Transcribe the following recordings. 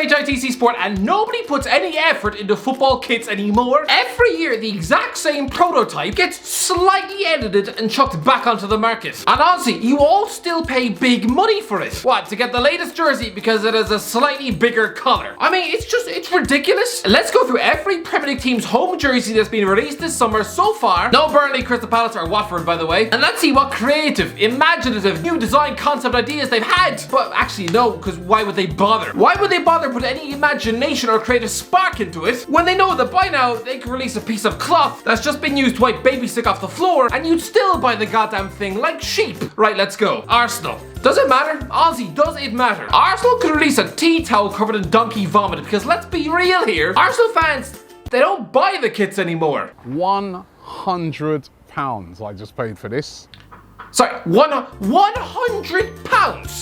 HITC Sport, and nobody puts any effort into football kits anymore. Every year, the exact same prototype gets slightly edited and chucked back onto the market. And honestly, you all still pay big money for it. What, to get the latest jersey because it has a slightly bigger collar? I mean, it's ridiculous. Let's go through every Premier League team's home jersey that's been released this summer so far. No Burnley, Crystal Palace, or Watford, by the way. And let's see what creative, imaginative, new design concept ideas they've had. But actually, no, because why would they bother? Why would they bother put any imagination or creative spark into it when they know that by now they can release a piece of cloth that's just been used to wipe baby sick off the floor and you'd still buy the goddamn thing like sheep? Right, let's go. Arsenal. Does it matter? Honestly, does it matter? Arsenal could release a tea towel covered in donkey vomit because let's be real here, Arsenal fans, they don't buy the kits anymore. £100 I just paid for this. Sorry, £100?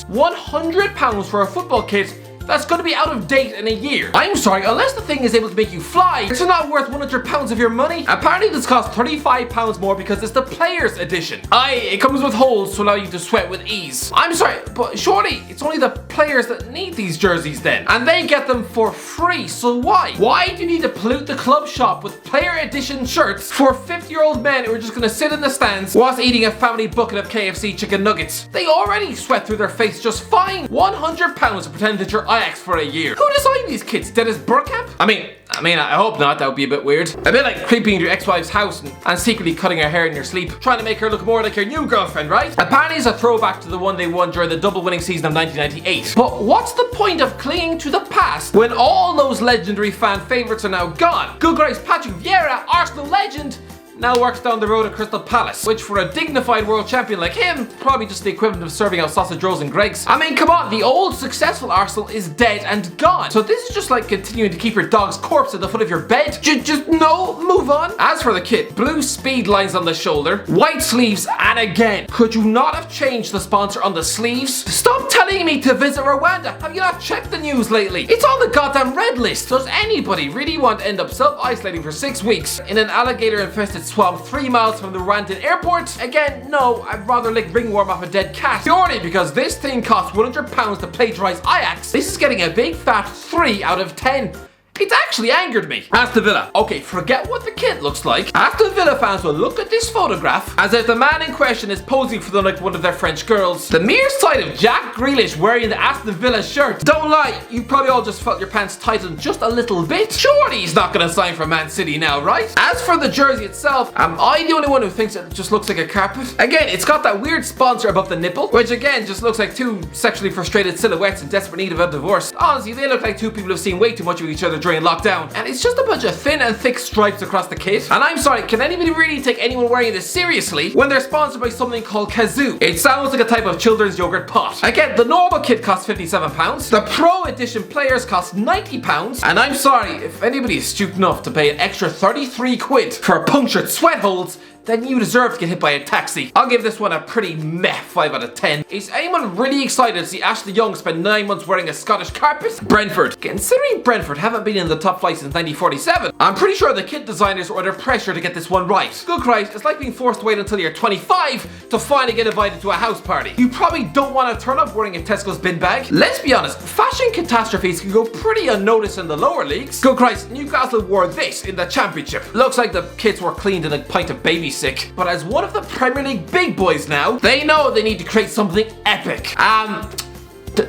£100 for a football kit that's going to be out of date in a year. I'm sorry, unless the thing is able to make you fly, it's not worth £100 of your money. Apparently this costs £35 more because it's the players edition. It comes with holes to allow you to sweat with ease. I'm sorry, but surely it's only the players that need these jerseys then. And they get them for free, so why? Why do you need to pollute the club shop with player edition shirts for 50-year-old men who are just gonna sit in the stands whilst eating a family bucket of KFC chicken nuggets? They already sweat through their face just fine. £100 to pretend that you're Ajax for a year. Who designed these kits? Dennis Bergkamp? I mean, I hope not. That would be a bit weird. A bit like creeping into your ex-wife's house and secretly cutting her hair in your sleep, trying to make her look more like your new girlfriend, right? Apparently it's a throwback to the one they won during the double winning season of 1998. But what's the point of clinging to the past when all those legendary fan favourites are now gone? Good grace, Patrick Vieira, Arsenal legend, now works down the road at Crystal Palace, which for a dignified world champion like him, probably just the equivalent of serving out sausage rolls and Greggs. I mean, come on, the old successful Arsenal is dead and gone. So this is just like continuing to keep your dog's corpse at the foot of your bed. Just no, move on. As for the kit, blue speed lines on the shoulder, white sleeves, and again, could you not have changed the sponsor on the sleeves? Stop telling me to visit Rwanda. Have you not checked the news lately? It's on the goddamn red list. Does anybody really want to end up self-isolating for 6 weeks in an alligator-infested swamp 3 miles from the Rwandan airport? Again, no, I'd rather lick ringworm off a dead cat. Purely because this thing costs £100 to plagiarise Ajax, this is getting a big fat 3 out of 10. It actually angered me. Aston Villa. Okay, forget what the kit looks like. Aston Villa fans will look at this photograph as if the man in question is posing for them like one of their French girls. The mere sight of Jack Grealish wearing the Aston Villa shirt, don't lie, you probably all just felt your pants tightened just a little bit. Surely he's not gonna sign for Man City now, right? As for the jersey itself, am I the only one who thinks it just looks like a carpet? Again, it's got that weird sponsor above the nipple, which again just looks like two sexually frustrated silhouettes in desperate need of a divorce. Honestly, they look like two people who've seen way too much of each other during lockdown, and it's just a bunch of thin and thick stripes across the kit. And I'm sorry, can anybody really take anyone wearing this seriously when they're sponsored by something called Kazoo? It sounds like a type of children's yogurt pot. Again, the normal kit costs £57, the Pro Edition players cost £90, and I'm sorry, if anybody is stupid enough to pay an extra 33 quid for punctured sweat holes, then you deserve to get hit by a taxi. I'll give this one a pretty meh 5 out of 10. Is anyone really excited to see Ashley Young spend 9 months wearing a Scottish carpet? Brentford. Considering Brentford haven't been in the top flight since 1947, I'm pretty sure the kit designers were under pressure to get this one right. Good Christ, it's like being forced to wait until you're 25 to finally get invited to a house party. You probably don't want to turn up wearing a Tesco's bin bag. Let's be honest, fashion catastrophes can go pretty unnoticed in the lower leagues. Good Christ, Newcastle wore this in the Championship. Looks like the kits were cleaned in a pint of baby sick. But as one of the Premier League big boys now, they know they need to create something epic.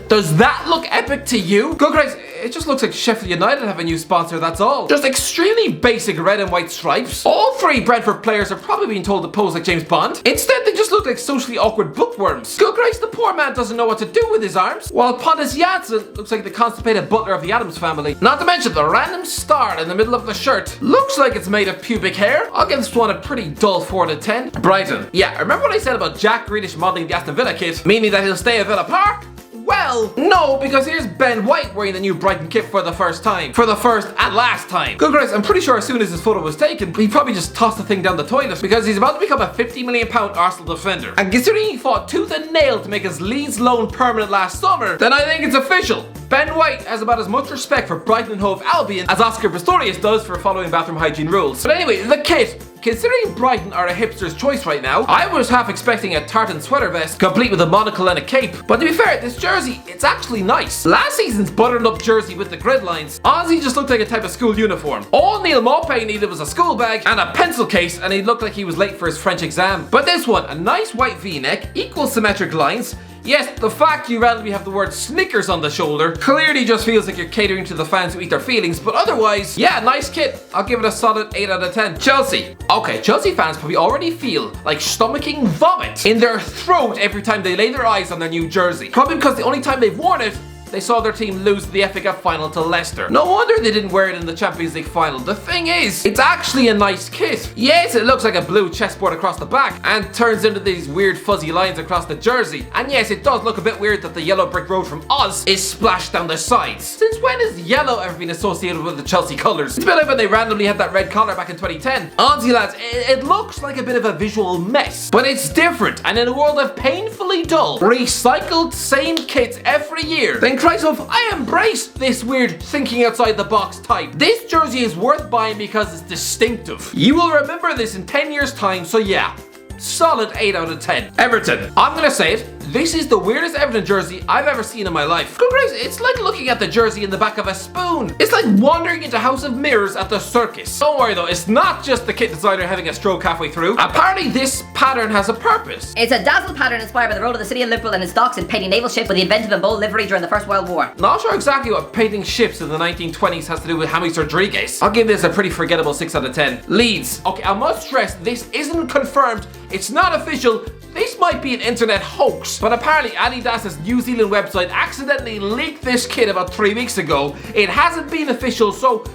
Does that look epic to you? Good Christ, it just looks like Sheffield United have a new sponsor, that's all. Just extremely basic red and white stripes. All 3 Brentford players are probably being told to pose like James Bond. Instead, they just look like socially awkward bookworms. Good Christ, the poor man doesn't know what to do with his arms, while Pontus Jansson looks like the constipated butler of the Addams family. Not to mention the random star in the middle of the shirt looks like it's made of pubic hair. I'll give this one a pretty dull 4 out of 10. Brighton. Yeah, remember what I said about Jack Grealish modelling the Aston Villa kit, meaning that he'll stay at Villa Park? Well, no, because here's Ben White wearing the new Brighton kit for the first time. For the first and last time. Good Christ, I'm pretty sure as soon as this photo was taken, he probably just tossed the thing down the toilet because he's about to become a £50 million Arsenal defender. And considering he fought tooth and nail to make his Leeds loan permanent last summer, then I think it's official. Ben White has about as much respect for Brighton and Hove Albion as Oscar Pistorius does for following bathroom hygiene rules. But anyway, the kit. Considering Brighton are a hipster's choice right now, I was half expecting a tartan sweater vest, complete with a monocle and a cape. But to be fair, this jersey, it's actually nice. Last season's buttoned up jersey with the grid lines, Ozzy just looked like a type of school uniform. All Neil Maupay needed was a school bag and a pencil case, and he looked like he was late for his French exam. But this one, a nice white V-neck, equal symmetric lines. Yes, the fact you randomly have the word Snickers on the shoulder clearly just feels like you're catering to the fans who eat their feelings, but otherwise, yeah, nice kit. I'll give it a solid 8 out of 10. Chelsea. Okay, Chelsea fans probably already feel like stomaching vomit in their throat every time they lay their eyes on their new jersey. Probably because the only time they've worn it, they saw their team lose the FA Cup final to Leicester. No wonder they didn't wear it in the Champions League final. The thing is, it's actually a nice kit. Yes, it looks like a blue chessboard across the back and turns into these weird fuzzy lines across the jersey. And yes, it does look a bit weird that the yellow brick road from Oz is splashed down the sides. Since when has yellow ever been associated with the Chelsea colours? It's a bit like when they randomly had that red collar back in 2010. Honestly lads, it looks like a bit of a visual mess, but it's different, and in a world of painfully dull, recycled same kits every year, then Christ, I embrace this weird thinking outside the box type. This jersey is worth buying because it's distinctive. You will remember this in 10 years time, so yeah, solid 8 out of 10. Everton. I'm gonna say it. This is the weirdest Everton jersey I've ever seen in my life. Good grace, it's like looking at the jersey in the back of a spoon. It's like wandering into House of Mirrors at the circus. Don't worry though, it's not just the kit designer having a stroke halfway through. Apparently this pattern has a purpose. It's a dazzle pattern inspired by the role of the city of Liverpool and its docks in painting naval ships with the inventive and bold livery during the First World War. Not sure exactly what painting ships in the 1920s has to do with James Rodriguez. I'll give this a pretty forgettable 6 out of 10. Leeds. Okay, I must stress this isn't confirmed. It's not official. This might be an internet hoax, but apparently Adidas's New Zealand website accidentally leaked this kit about 3 weeks ago. It hasn't been official, so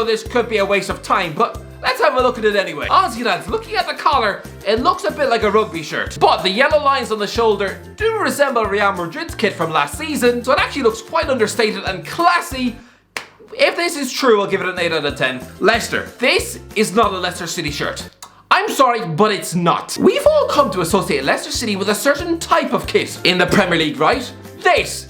this could be a waste of time, but let's have a look at it anyway. Honestly lads, looking at the collar, it looks a bit like a rugby shirt, but the yellow lines on the shoulder do resemble Real Madrid's kit from last season, so it actually looks quite understated and classy. If this is true, I'll give it an 8 out of 10. Leicester. This is not a Leicester City shirt. I'm sorry, but it's not. We've all come to associate Leicester City with a certain type of kit in the Premier League, right? This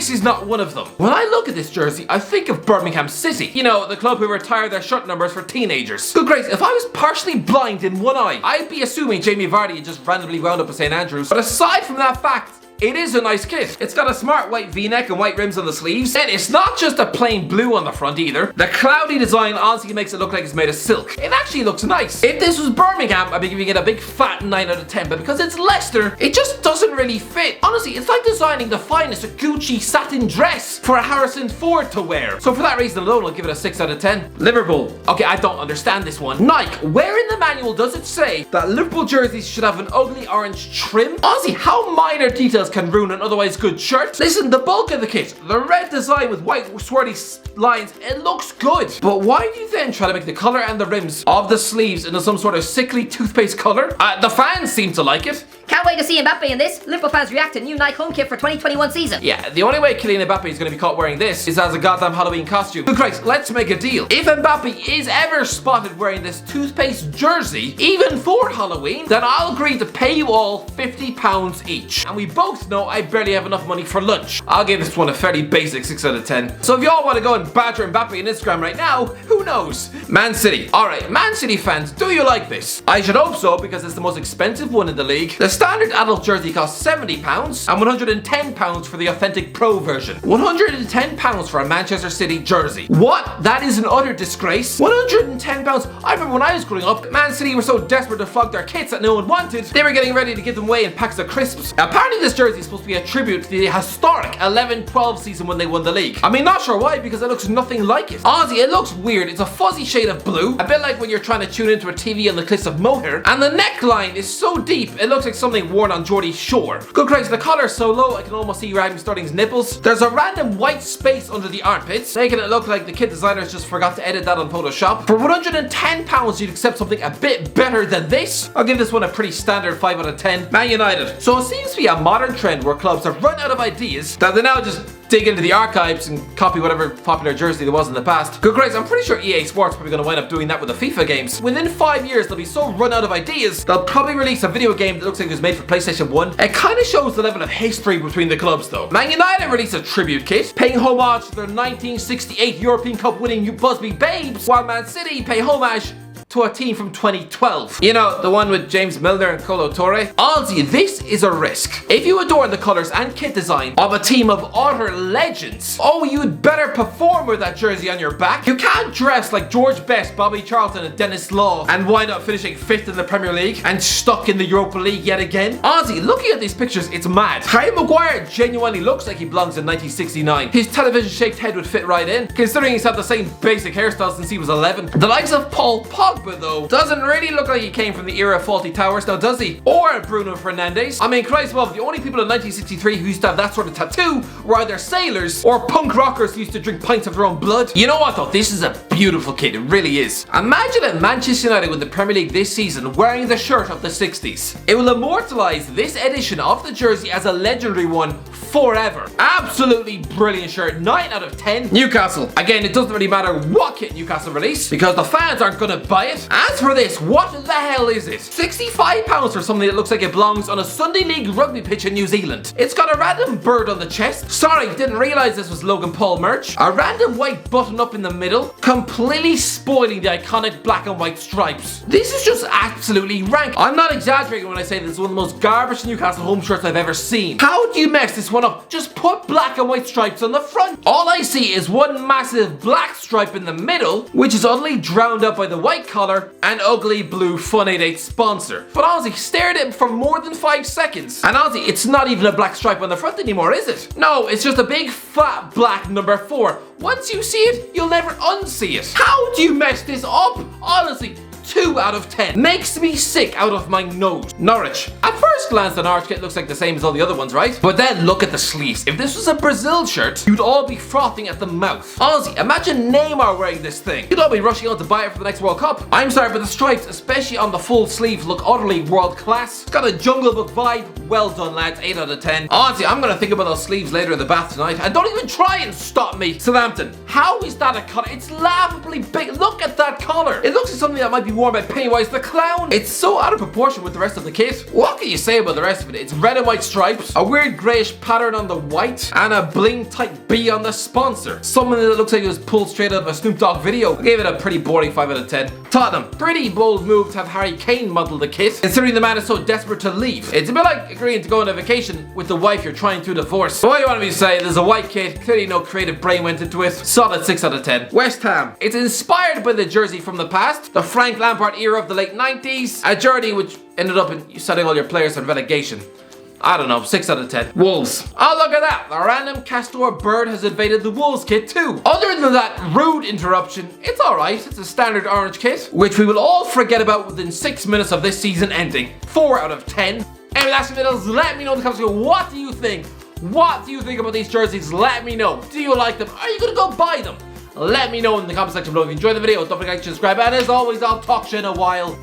is not one of them. When I look at this jersey, I think of Birmingham City. You know, the club who retire their shirt numbers for teenagers. Good grace, if I was partially blind in one eye, I'd be assuming Jamie Vardy had just randomly wound up at St Andrews. But aside from that fact, it is a nice kit. It's got a smart white V-neck and white rims on the sleeves, and it's not just a plain blue on the front either. The cloudy design honestly makes it look like it's made of silk. It actually looks nice. If this was Birmingham, I'd be giving it a big fat 9 out of 10, but because it's Leicester, it just doesn't really fit. Honestly, it's like designing the finest Gucci satin dress for a Harrison Ford to wear. So for that reason alone, I'll give it a 6 out of 10. Liverpool. Okay, I don't understand this one. Nike, where in the manual does it say that Liverpool jerseys should have an ugly orange trim? Honestly, how minor details can ruin an otherwise good shirt? Listen, the bulk of the kit, the red design with white swirly lines, it looks good. But why do you then try to make the colour and the rims of the sleeves into some sort of sickly toothpaste colour? The fans seem to like it. Can't wait to see Mbappe in this. Liverpool fans react to new Nike home kit for 2021 season. Yeah, the only way Kylian Mbappe is going to be caught wearing this is as a goddamn Halloween costume. Good Christ, let's make a deal. If Mbappe is ever spotted wearing this toothpaste jersey, even for Halloween, then I'll agree to pay you all £50 each. And we both know I barely have enough money for lunch. I'll give this one a fairly basic 6 out of 10. So if y'all want to go and badger Mbappe on Instagram right now, who knows? Man City. Alright, Man City fans, do you like this? I should hope so, because it's the most expensive one in the league. The standard adult jersey costs £70 and £110 for the authentic pro version. £110 for a Manchester City jersey. What? That is an utter disgrace. £110. I remember when I was growing up, Man City were so desperate to flog their kits that no one wanted, they were getting ready to give them away in packs of crisps. Apparently this jersey is supposed to be a tribute to the historic 11-12 season when they won the league. I mean, not sure why, because it looks nothing like it. Honestly, it looks weird. It's a fuzzy shade of blue, a bit like when you're trying to tune into a TV on the cliffs of Moher, and the neckline is so deep, it looks like something worn on Geordie's shore. Good Christ, the collar is so low, I can almost see Raheem Sterling's nipples. There's a random white space under the armpits, making it look like the kit designers just forgot to edit that on Photoshop. For £110, you'd accept something a bit better than this. I'll give this one a pretty standard 5 out of 10. Man United. So it seems to be a modern trend where clubs have run out of ideas that they now just dig into the archives and copy whatever popular jersey there was in the past. Good grace, I'm pretty sure EA Sports are probably going to wind up doing that with the FIFA games. Within 5 years, they'll be so run out of ideas, they'll probably release a video game that looks like it was made for PlayStation 1. It kind of shows the level of history between the clubs though. Man United released a tribute kit, paying homage to their 1968 European Cup winning Busby Babes, while Man City pay homage to a team from 2012. You know, the one with James Milner and Colo Torre. Honestly, this is a risk. If you adore the colours and kit design of a team of utter legends, oh, you'd better perform with that jersey on your back. You can't dress like George Best, Bobby Charlton and Dennis Law and wind up finishing 5th in the Premier League and stuck in the Europa League yet again. Honestly, looking at these pictures, it's mad. Harry Maguire genuinely looks like he belongs in 1969. His television-shaped head would fit right in, considering he's had the same basic hairstyle since he was 11. The likes of Paul Pogba, though, doesn't really look like he came from the era of Fawlty Towers, now does he? Or Bruno Fernandes. I mean, Christ above, the only people in 1963 who used to have that sort of tattoo were either sailors or punk rockers who used to drink pints of their own blood. You know what though? This is a beautiful kit, it really is. Imagine if Manchester United win the Premier League this season wearing the shirt of the 60s. It will immortalise this edition of the jersey as a legendary one forever. Absolutely brilliant shirt, 9 out of 10. Newcastle. Again, it doesn't really matter what kit Newcastle release because the fans aren't gonna buy it. As for this, what the hell is it? £65 for something that looks like it belongs on a Sunday League rugby pitch in New Zealand. It's got a random bird on the chest. Sorry, didn't realise this was Logan Paul merch. A random white button up in the middle, completely spoiling the iconic black and white stripes. This is just absolutely rank. I'm not exaggerating when I say this is one of the most garbage Newcastle home shirts I've ever seen. How do you mess this one up? Just put black and white stripes on the front. All I see is one massive black stripe in the middle, which is utterly drowned out by the white collar and ugly blue Fun 88 sponsor. But honestly, stare at it for more than 5 seconds. And honestly, it's not even a black stripe on the front anymore, is it? No, it's just a big fat black number 4. Once you see it, you'll never unsee it. How do you mess this up? Honestly, 2 out of 10. Makes me sick out of my nose. Norwich. At first glance, the Norwich kit looks like the same as all the other ones, right? But then look at the sleeves. If this was a Brazil shirt, you'd all be frothing at the mouth. Honestly, imagine Neymar wearing this thing. You'd all be rushing on to buy it for the next World Cup. I'm sorry, but the stripes, especially on the full sleeve, look utterly world class. It's got a Jungle Book vibe. Well done, lads. 8 out of 10. Honestly, I'm gonna think about those sleeves later in the bath tonight. And don't even try and stop me. Southampton. How is that a collar? It's laughably big. Look at that collar. It looks like something that might be worn by Pennywise the Clown. It's so out of proportion with the rest of the kit. What can you say about the rest of it? It's red and white stripes, a weird greyish pattern on the white, and a bling type B on the sponsor. Something that looks like it was pulled straight out of a Snoop Dogg video. I gave it a pretty boring 5 out of 10. Tottenham. Pretty bold move to have Harry Kane model the kit, considering the man is so desperate to leave. It's a bit like agreeing to go on a vacation with the wife you're trying to divorce. What do you want me to say? There's a white kit, clearly no creative brain went into it. Solid 6 out of 10. West Ham. It's inspired by the jersey from the past, the Frank Lampard era of the late 90s, a journey which ended up in setting all your players on relegation. I don't know, 6 out of 10. Wolves. Oh, look at that. A random castor bird has invaded the Wolves kit too. Other than that rude interruption, it's alright. It's a standard orange kit, which we will all forget about within 6 minutes of this season ending. 4 out of 10. Anyway, that's it. Let me know in the comments below. What do you think? What do you think about these jerseys? Let me know. Do you like them? Are you gonna go buy them? Let me know in the comment section below. If you enjoyed the video, don't forget to subscribe. And as always, I'll talk to you in a while.